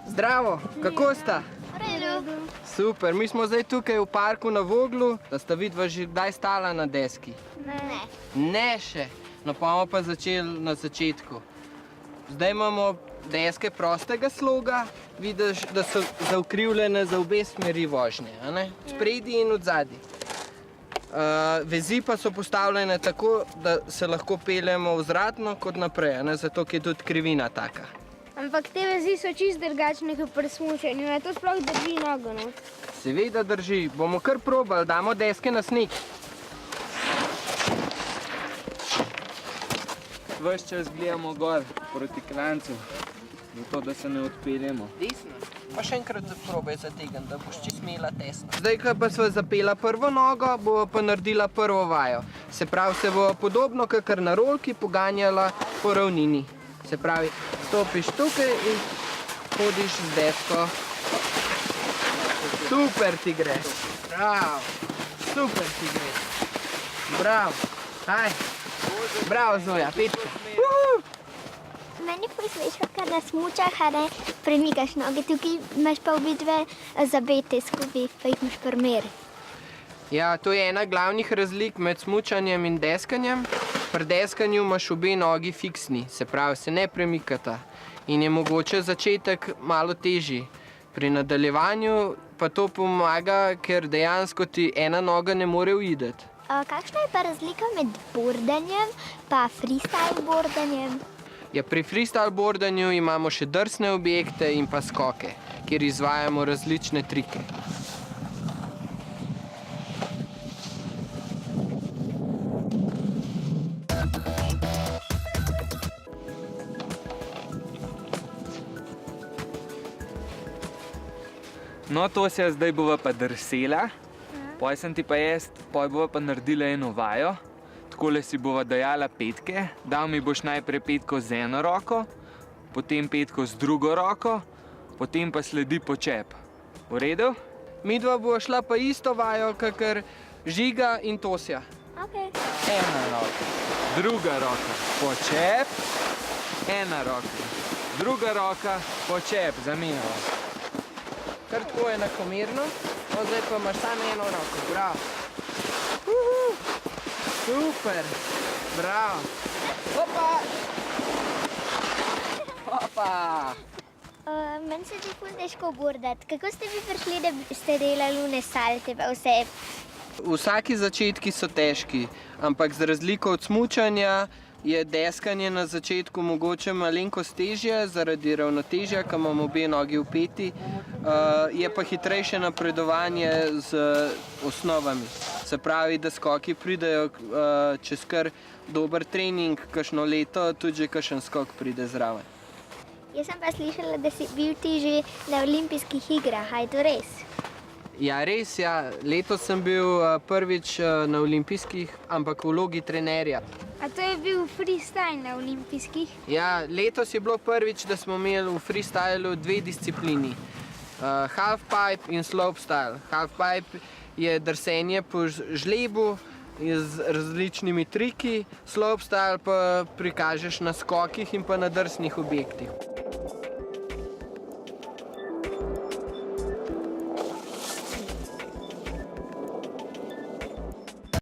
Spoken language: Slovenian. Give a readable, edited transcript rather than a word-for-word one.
Zdravo, kako sta? Super, mi smo zdaj tukaj v parku na Voglu, da sta vidva že kdaj stala na deski? Ne. Ne še, no pa bomo pa začeli na začetku. Zdaj imamo deske prostega sloga, vidiš, da so zaukrivljene za obe smeri vožnje, a ne? Spredi in odzadi. Vezi pa so postavljene tako, da se lahko peljemo vzratno kot naprej, a ne? Zato je tudi krivina taka. Ampak te vezi so čisto drugačne kot pri smučanju, to sploh drži nogo not. Seveda drži, bomo kar probali, damo deske na sneg. Ves čas gledamo gor proti klancu, zato da se ne odpeljemo. Desno. Pa še enkrat probaj zategniti, da boš čisto imela tesno. Zdaj, ko pa sva zapela prvo nogo, bova pa naredila prvo vajo. Se pravi, se bova podobno, kakor na rolki poganjala po ravnini. Se pravi, stopiš tukaj in hodiš z desko. Super ti gre. Bravo. Super ti gre. Bravo. Aj. Bravo, Zoja, petka. Meni je smešno, kar na smučah premikaš noge, tukaj imaš pa obidve zabete skupaj, pa jih imaš primer. Ja, to je ena glavnih razlik med smučanjem in deskanjem. Pri deskanju imaš obe nogi fiksni, se pravi, se ne premikata in je mogoče začetek malo težji. Pri nadaljevanju pa to pomaga, ker dejansko ti ena noga ne more uideti. Kakšna je pa razlika med bordanjem pa freestyle bordanjem? Ja, pri freestyle bordanju imamo še drsne objekte in pa skoke, kjer izvajamo različne trike. No, to se zdaj bova pa drsela, poj sem ti pa jaz, poj bova pa naredila eno vajo. Takole si bova dajala petke, dal mi boš najprej petko z eno roko, potem petko z drugo roko, potem pa sledi počep. V redu? Midva bova šla pa isto vajo, kakor Žiga in Tosja. Okay. Ena roka, druga roka, počep, ena roka, druga roka, počep, zamenjava. Kar tako enakomerno, zdaj pa imaš samo eno roko, bravo. Super, bravo. Opa! Opa! Meni se ti ful težko bordati. Kako ste vi prišli, da ste delali one salte pa vse? Vsaki začetki so težki, ampak z razliko od smučanja je deskanje na začetku mogoče malenkost težje zaradi ravnotežja, ko imamo obe nogi vpeti. Je pa hitrejše napredovanje z osnovami. Se pravi, da skoki pridejo čez kar dober trening, kakšno leto, tudi že kakšen skok pride zraven. Jaz sem pa slišala, da si bil ti že na olimpijskih igrah, a je to res? Ja, res, ja. Letos sem bil prvič na olimpijskih, ampak v vlogi trenerja. A to je bil freestyle na olimpijskih? Ja, letos je bilo prvič, da smo imeli v freestylu dve disciplini. Halfpipe in slopestyle. Halfpipe je drsenje po žlebu z različnimi triki, slopestyle pa prikažeš na skokih in pa na drsnih objektih.